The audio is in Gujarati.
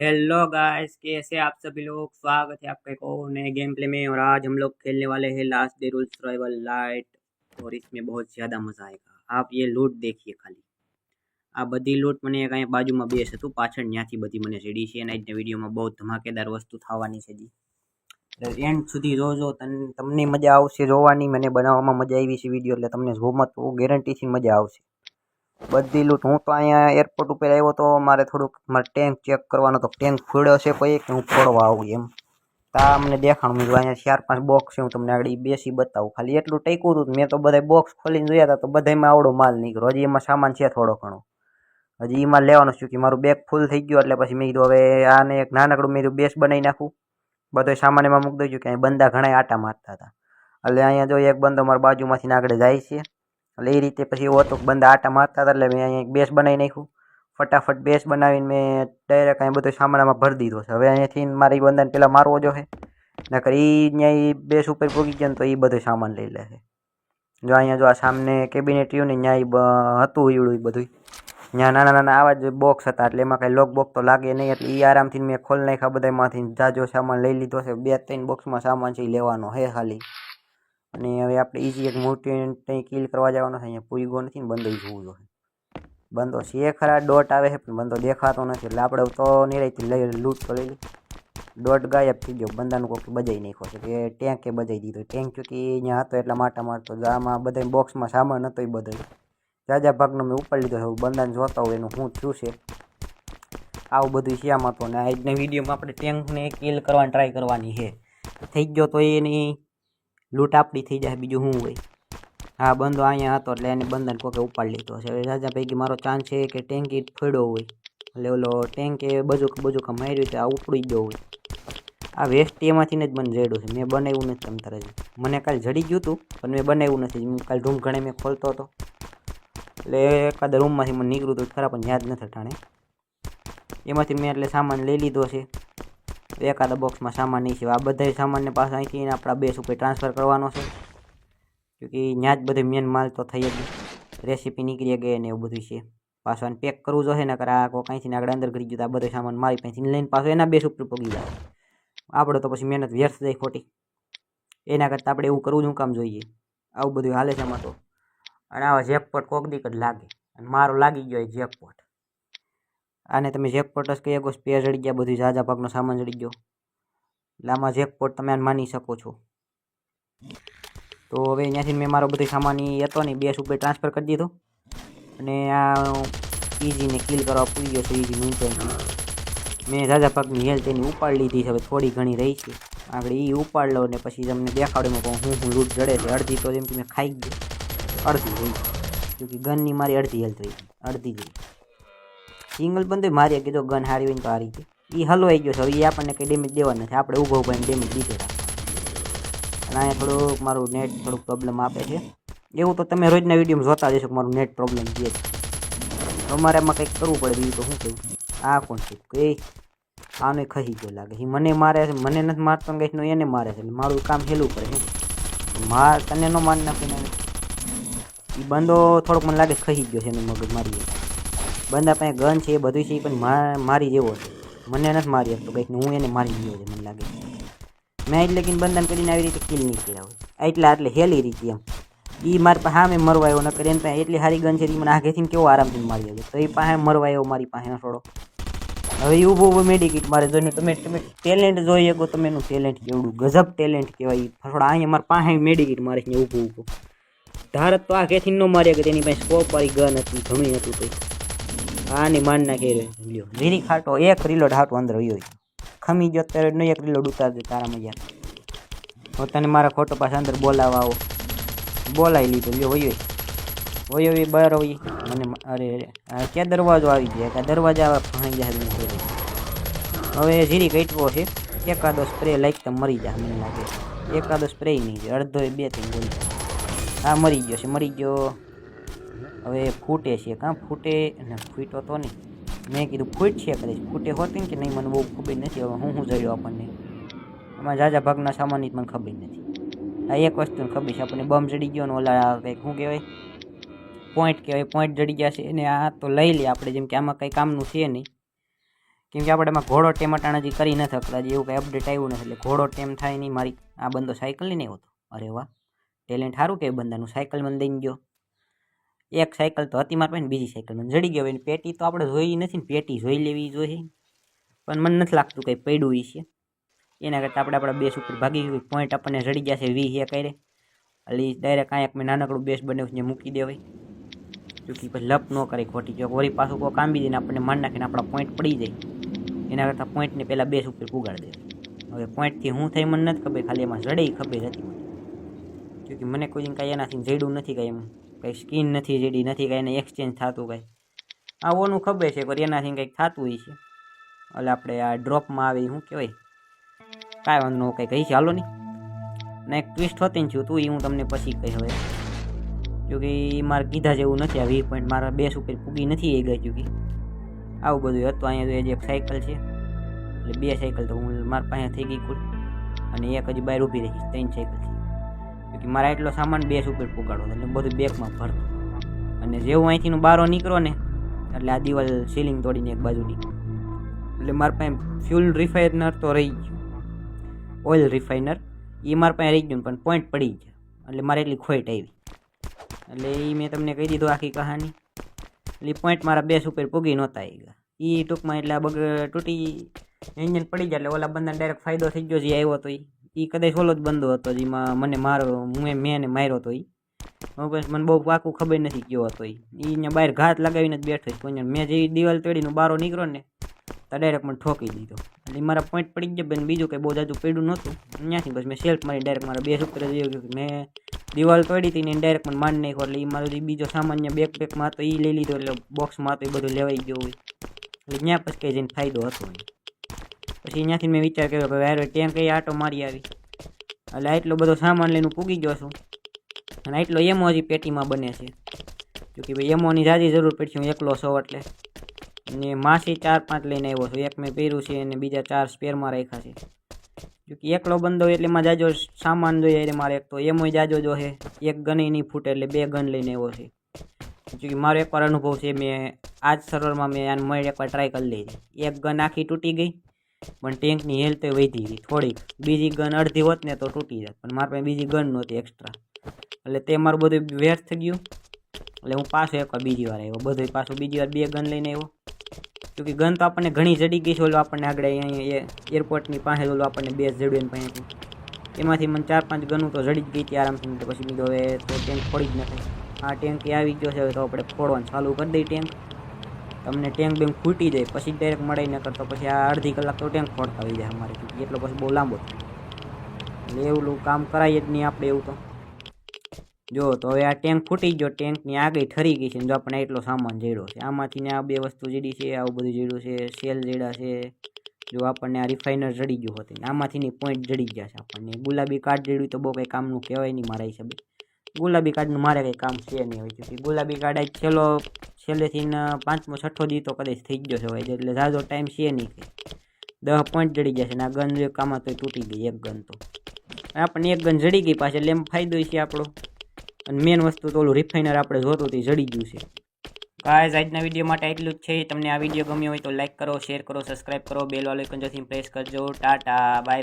हेलो गाइस, कैसे आप सभी लोग। स्वागत है आपका एक और नए गेम प्ले में। और आज हम लोग खेलने वाले हैं last day rule survival light. और इसमें बहुत ज़्यादा मज़ा आएगा। आप ये लूट देखिए खाली। આ બધી લૂંટ મને કાંઈ બાજુમાં બેસ હતું પાછળ ત્યાંથી બધી મને સીડી છે અને આજના વિડીયોમાં બહુ ધમાકેદાર વસ્તુ થવાની છે જી. એન્ડ સુધી જોજો, તમને મજા આવશે જોવાની. મને બનાવવામાં મજા આવી છે વિડીયો, એટલે તમને જોવામાં તો ગેરંટીથી મજા આવશે. બધી લૂંટ. હું તો અહીંયા એરપોર્ટ ઉપર આવ્યો તો મારે થોડુંક મારે ટેન્ક ચેક કરવાનો તો ટેન્ક ફોડ્યો છે કોઈ કે હું ફોડવા આવું એમ. તા અમને દેખાણું મેં અહીંયા 4-5 બોક્સ છે, હું તમને આગળ બેસી બતાવું. ખાલી એટલું ટેકું હતું. મેં તો બધા બોક્સ ખોલીને જોયા હતા તો બધામાં આવડો માલ નીકળ્યો. હજી એમાં સામાન છે થોડો ઘણો, હજી એમાં લેવાનું છું કે મારું બેગ ફૂલ થઈ ગયું. એટલે પછી મેં કીધું હવે આને એક નાનકડું મેં બેસ બનાવી નાખું, બધો સામાન એમાં મૂકી દઉં છું. કે બંદા ઘણા આટા મારતા હતા. એટલે અહીંયા જો એક બંદો મારા બાજુમાંથી આગળ જાય છે. એટલે એ રીતે પછી એવો હતો બંદા આટા મારતા હતા. એટલે મેં અહીંયા એક બેસ બનાવી નાખ્યું. ફટાફટ બેસ બનાવીને મેં ડાયરેક્ટ અહીં બધો સામાનમાં ભરી દીધો છે. હવે અહીંયાથી મારે એ બંદાને પહેલાં મારવો જો છે, નકર એ ત્યાં એ બેસ ઉપર પૂગી ગયા ને તો એ બધો સામાન લઈ લે છે. જો અહીંયા જો આ સામને કેબિનેટ રહ્યું ને ત્યાં હતું એવડું બધું. ત્યાં નાના નાના આવા જ બોક્સ હતા. એટલે એમાં કાંઈ લોક બોક તો લાગે નહીં. એટલે એ આરામથી મેં ખોલી નાખ્યા બધામાંથી. જાજો સામાન લઈ લીધો છે. 2-3 બોક્સમાં સામાન છે એ લેવાનો છે ખાલી. અને હવે આપણે ઇઝી એક મોટી કંઈ કિલ કરવા જવાનો છે. અહીંયા પૂગો નથી ને બંદો જોવું જોઈએ. બંદો છે ખરા, ડોટ આવે છે પણ બંદો દેખાતો નથી. એટલે આપણે તો નિરાયથી લઈ લૂંટ તો લઈ લઈ. ડોટ ગાયબ થઈ ગયો. બંદાનું કોઈક બજાઈ નાખ્યો છે કે ટેન્કે બજાઈ દીધો. ટેન્ક કે અહીંયા હતો એટલા માટા મારતો. આમાં બધા બોક્સમાં સામાન હતો એ બધો જાજા ભાગનો મેં ઉપાડી લીધો છે. બંદાને જોતા હોય એનું શું થયું છે. આવું બધું છે આમાં તો. અને આજના વિડીયોમાં આપણે ટેન્કને કિલ કરવાની ટ્રાય કરવાની છે. થઈ ગયો તો એની લૂંટ આપણી થઈ જાય. બીજું શું હોય. હા, બંદો અહીંયા હતો એટલે એને બંદાને કોકે ઉપાડી લીધો છે. હવે રાજા પૈકી મારો ચાન્સ છે કે ટેન્કી ફોડ્યો હોય. એટલે ઓલો ટેન્કે બજુકા માર્યું છે, આ ઉપડી ગયો હોય. આ વેસ્ટ એમાંથી જ મને જડ્યું છે. મેં બનાવ્યું નથી. તમ તારે મને કાલે જડી ગયું હતું પણ મેં બનાવ્યું નથી. કાલે રૂમ ઘણે મેં ખોલતો હતો એટલે એકાદા રૂમમાંથી મને નીકળ્યું હતું ખરા, પણ યાદ નથી ટાણે. એમાંથી મેં એટલે સામાન લઈ લીધો છે. એકાદા બોક્સમાં સામાન નહીં છે. આ બધા સામાનને પાછા અહીંથી આપણા બેસ ઉપર ટ્રાન્સફર કરવાનો છે. કે ત્યાં જ બધે મેન માલ તો થઈ જ રેસીપી નીકળી ગઈ ને એવું બધું છે. પાછું આને પેક કરવું જોઈએ ને, આ કોઈ કાંઈથી આગળ અંદર કરી ગયું તો આ બધો સામાન મારી પાસેથી લઈને પાછું એના બેસ ઉપર પગી જાય. આપણે તો પછી મહેનત વ્યર્થ જાય ખોટી. એના કરતાં આપણે એવું કરવું જ હું કામ જોઈએ. આવું બધું હાલે છે આમાં તો. અને આવા જેકપોટ કોક દીક જ લાગે. અને મારો લાગી ગયો એ જેકપોટ. આને તમે જેકપોટ જ કહી શકો. સ્પેર જડી ગયા, બધું ઝાઝા ભાગનો સામાન જડી ગયો. એટલે આમાં જેકપોટ તમે આને માની શકો છો. તો હવે અહીંયાથી મેં મારો બધો સામાન હતો ને બેસ ઉપર ટ્રાન્સફર કરી દીધો. અને આ ઇઝીને કિલ કરવા પૂરી ગયો છે. ઇઝી મીન્સ મેં ઝાઝા ભાગની હેલ્થ એની ઉપાડી લીધી છે. હવે થોડી ઘણી રહી છે. આગળ એ ઉપાડ લો ને પછી તમને દેખાડું કહું હું લૂંટ જડે છે. અડધી તો જેમ કે મેં ખાઈ ગયો, અડધી રહી જોકે ગનની મારી અડધી હેલ્થ રહી, અડધી જ રહી. સિંગલ બંધ મારી કીધો ગન હારી હોય ને તો હારી ગઈ. એ હલવાઈ ગયો છે. હવે એ આપણને કંઈ ડેમેજ દેવા નથી. આપણે ઊભો ઊભો એને ડેમેજ દીધો રાખો. અને અહીંયા થોડુંક મારું નેટ થોડુંક પ્રોબ્લેમ આપે છે. એવું તો તમે રોજના વિડીયોમાં જોતા જશો કે મારું નેટ પ્રોબ્લેમ છે. અમારે એમાં કંઈક કરવું પડે. બીજું તો શું કહ્યું. આ કોણ છે કે આને ખસી ગયો લાગે. એ મને મારે છે. મને નથી મારતો ને કંઈક એને મારે છે. એટલે મારું કામ હેલું પડે છે. તને ન મારી નાખીને એ બંદો થોડોક મને લાગે ખસી ગયો છે. એને મગજ મારી બંદા પાસે ગન છે એ બધું છે પણ મારી જેવો છે. મને નથી મારી શકતો કંઈક. હું એને મારી ગયો છે મને લાગે. મેં એટલે કે બંધન કરીને આવી રીતે કિલ નહીં કર્યા હોય એટલે હેલી રીતે એમ. એ મારી પાસે હા મેં મરવા આવ્યો નકર એને પાસે એટલી સારી ગન છે. મને આગેથી કેવો આરામથી મારી આવ્યો. તો એ પાસે મરવા આવ્યો મારી પાસે થોડો. હવે એ ઊભો ઊભો મેડિકેટ મારે જોઈને તમે ટેલેન્ટ જોઈ શકો. તમે એનું ટેલેન્ટ કેવડું ગજબ ટેલેન્ટ કહેવાય. થોડા અહીંયા મારા પાસે મેડિકેટ મારે છે ઊભો ઊભો. ધારત તો આ ઘેથી ન માર્યા કે તેની પાસે સ્કોપ વાળી ગન હતી, ઘણું હતું. તો આની માન નાખે લ્યો રીરી ખાટો એક રીલોડ હાટો અંદર વયો ખમી ગયો. ત્યારે નહીં એક રીલોડ ઉતાર દે તારામાં યાર. હવે તને મારા ખોટો પાસે અંદર બોલાવવા આવો. બોલાવી લીધો લ્યો વયો એ બહાર આવી મને. અરે ક્યાં દરવાજો આવી જાય કે દરવાજા ફાઈ જાય. હવે જીરી કટવો છે. એકાદો સ્પ્રે લાગતા મરી જાય મને લાગે. એકાદો સ્પ્રે નહીં જાય. અડધો 2-3 ગોળી. હા મરી ગયો છે, મરી ગયો. હવે ફૂટે છે. કાં ફૂટે ને ફૂટો તો નહીં. મેં કીધું ફૂટ છે કદાચ. ફૂટે હોતી ને કે નહીં મને બહુ ખબર નથી. હવે હું જડ્યો આપણને. આમાં ઝાઝા ભાગના સામાનની મને ખબર નથી. આ એક વસ્તુને ખબર છે આપણને બમ જડી ગયો ને ઓલા કંઈક શું કહેવાય પોઈન્ટ કહેવાય. પોઈન્ટ જડી ગયા છે એને આ તો લઈ લે આપણે. જેમ કે આમાં કંઈ કામનું છે નહીં કેમ કે આપણે એમાં ઘોડો ટેમ અટાણા હજી કરી નથી શકતા, હજી એવું કંઈ અપડેટ આવ્યું નથી, એટલે ઘોડો ટેમ થાય નહીં. મારી આ બંદો સાયકલ લઈને આવ્યો હતો. અરે વાહ, ટેલેન્ટ સારું કે બંદાનું. સાયકલ મને દઈને ગયો. એક સાયકલ તો હતી મારા પાસે, બીજી સાયકલ મને જડી ગયો. એની પેટી તો આપણે જોઈ નથી ને, પેટી જોઈ લેવી જોઈએ, પણ મને નથી લાગતું કંઈ પડ્યું છે. એના કરતાં આપણે આપણા બેસ ઉપર ભાગી ગઈ. પોઈન્ટ આપણને જડી જશે 20 કરે એટલે ડાયરેક્ટ કાંઈ મેં નાનકડું બેસ બનાવ્યું ત્યાં મૂકી દેવાય. જોકે પછી લપ ન કરે ખોટી, જો વળી પાછું કોઈ કામ બી દઈને આપણને માર નાખીને આપણા પોઈન્ટ પડી જાય. એના કરતાં પોઈન્ટને પહેલાં બેસ ઉપર પુગાડી દે. હવે પોઈન્ટથી શું થાય મને નથી ખબર, ખાલી એમાં જડે ખબર હતી મને. જોકે મને કોઈ કાંઈ એનાથી જડ્યું નથી, કાંઈ એમ કંઈ સ્કીન નથી જડી નથી, કાંઈ એને એક્સચેન્જ થતું કાંઈ આવું ખબર છે, પણ એનાથી કંઈક થતું હોય છે. એટલે આપણે આ ડ્રોપમાં આવે શું કહેવાય, કાંઈ વાંધો કંઈ કહી છે હાલો નહીં. ને એક ટ્વિસ્ટ હોતી ને છું તું, એ હું તમને પછી કહી. હવે જોકે મારે કીધા જેવું નથી. આ 20 પોઈન્ટ મારા બેસ ઉપર પૂગી નથી એ ગઈ. જોકે આવું બધું હતું. અહીંયા એક સાયકલ છે, એટલે 2 સાયકલ તો હું મારા પાસે થઈ ગઈ કુલ, અને એક હજી બહાર ઊભી રહી, 3 સાયકલ છે. જોકે મારા એટલો સામાન બેસ ઉપર પુગાડો એટલે બધું બેગમાં ભરતો. અને જેવું અહીંથી બહાર નીકળો ને એટલે આ દિવાલ સીલિંગ તોડીને એક બાજુની, એટલે મારા પાસે ફ્યુલ રિફાઇનર તો રહી ગયું, ઓઇલ રિફાઇનર એ મારા પાસે રહી ગયું, પણ પોઈન્ટ પડી ગયા એટલે મારે એટલી ખોટ આવી. એટલે એ મેં તમને કહી દીધું આખી કહાની. એટલે પોઈન્ટ મારા બેસ ઉપર પૂગી નહોતા આવી ગયા એ ટૂંકમાં. એટલે બગ તૂટી એન્જિન પડી જાય એટલે ઓલા બંદાને ડાયરેક્ટ ફાયદો થઈ ગયો. જે આવ્યો હતો એ કદાચ ઓલો જ બંદો હતો જેમાં મને મારો મેં એને માર્યો હતો. બસ મને બહુ પાકું ખબર નથી કયો હતો. એ અહીંયા બહાર ઘાત લગાવીને જ બેઠો કોઈ. મેં જે દિવાલ તોડીને બહાર નીકળ્યો ને તો ડાયરેક્ટ મને ઠોકી દીધો. એટલે મારા પોઈન્ટ પડી ગયા બેન. બીજું કંઈ બહુ જાજુ પડ્યું નહોતું. ત્યાંથી બસ મેં સેલ્ફ મારી ડાયરેક્ટ મારા બેસ ઉપર જઈ ગયો. મેં દિવાલ તોડી હતી ને ડાયરેક્ટ મને મારી નાખ્યો. એટલે એ મારો જે બીજો સામાન્ય બેકપેકમાં હતો એ લઈ લીધો. એટલે બોક્સમાં હતો એ બધું લેવાઈ ગયું હોય. એટલે ત્યાં પછી કંઈ જઈને ફાયદો હતો. પછી ત્યાંથી મેં વિચાર કર્યો કે યાર ટેન્ક એ આટો મારી આવી. એટલે આટલો બધો સામાન લઈને પૂગી ગયો છું. અને આટલો એમો હજી પેટીમાં બને છે. જોકે ભાઈ એમોની જાજી જરૂર પડશે, હું એકલો છો એટલે. અને માસી 4-5 લઈને આવ્યો છું. એક મેં પહેર્યું છે અને બીજા 4 સ્પેરમાં રાખ્યા છે. જોકે એકલો બંધો એટલે એમાં જાજો સામાન જોઈએ. એટલે મારે એક તો એમોય જાજો જો છે, એક ગન નહીં ફૂટે એટલે 2 ગન લઈને આવ્યો છે. જોકે મારો એકવાર અનુભવ છે, મેં આ જ સર્વરમાં મેં આને મળી એકવાર ટ્રાય કરી લીધી. એક ગન આખી તૂટી ગઈ, પણ ટેન્કની હેલ્થ વધી ગઈ થોડીક. બીજી ગન અડધી હોત ને તો તૂટી જાય, પણ મારા પાસે બીજી ગન નહોતી એક્સ્ટ્રા. એટલે તે મારું બધું વ્યર્થ થઈ ગયું. એટલે હું પાછો એકવાર બીજી વાર આવ્યો. બધું પાછું બીજી વાર 2 ગન લઈને આવ્યો. જોકે ગન તો આપણને ઘણી જડી ગઈ છે. ઓલો આપણને આગળ અહીંયા એરપોર્ટની પાસે ઓલો આપણને બેસ જડ્યું પાસેથી, એમાંથી મને 4-5 ગનું તો જડી જ ગઈ હતી આરામથી. તો પછી બીજો હવે તો ટેન્ક ફોડી જ નખાય. આ ટેન્ક આવી ગયો છે, હવે તો આપણે ફોડવાનું ચાલુ કરી દઈએ ટેન્ક. તમને ટેન્ક બેંક ફૂટી જાય પછી ડાયરેક્ટ મળે ન કરતો પછી આ અડધી કલાક તો ટેન્ક ફોડતા હોય જાય અમારે. એટલો પછી બહુ લાંબો થાય એટલે એવું કામ કરાય જ નહીં આપણે. એવું તો જો તો હવે આ ટેન્ક ફૂટી ગયો, ટેન્કની આગળ ઠરી ગઈ છે. જો આપણે એટલો સામાન જડ્યો છે, આમાંથી ને આ 2 વસ્તુ જડી છે, આવું બધું જડ્યું છે, સેલ જડ્યા છે. જો આપણને આ રિફાઇનર જડી ગયું હતું, આમાંથી ની પોઈન્ટ જડી ગયા છે આપણને. ગુલાબી કાર્ડ જડ્યું તો બહુ કંઈ કામનું કહેવાય નહીં મારા હિસાબે. ગુલાબી કાર્ડનું મારે કંઈ કામ છે નહીં હોય. કે ગુલાબી કાર્ડ આજ છેલ્લેથી 5મો 6ઠ્ઠો દી તો કદાચ થઈ ગયો છે હોય, એટલે ઝાઝો ટાઈમ છે નહીં. 10 પોઈન્ટ જડી ગયા છે ને આ ગન જે કામ તો તૂટી ગઈ એક ગન. તો આપણને એક ગન જડી ગઈ પાછી એટલે એમ ફાયદો છે આપણો. અને મેન વસ્તુ તો ઓલું રિફાઇનર આપણે જોતું તે જડી ગયું છે. ગાઈઝ આજના વિડીયો માટે એટલું જ છે. તમને આ વિડીયો ગમ્યો હોય તો લાઈક કરો, શેર કરો, સબસ્ક્રાઈબ કરો, બેલ વાળો આઇકન જોથી પ્રેસ કરજો. ટાટા બાય.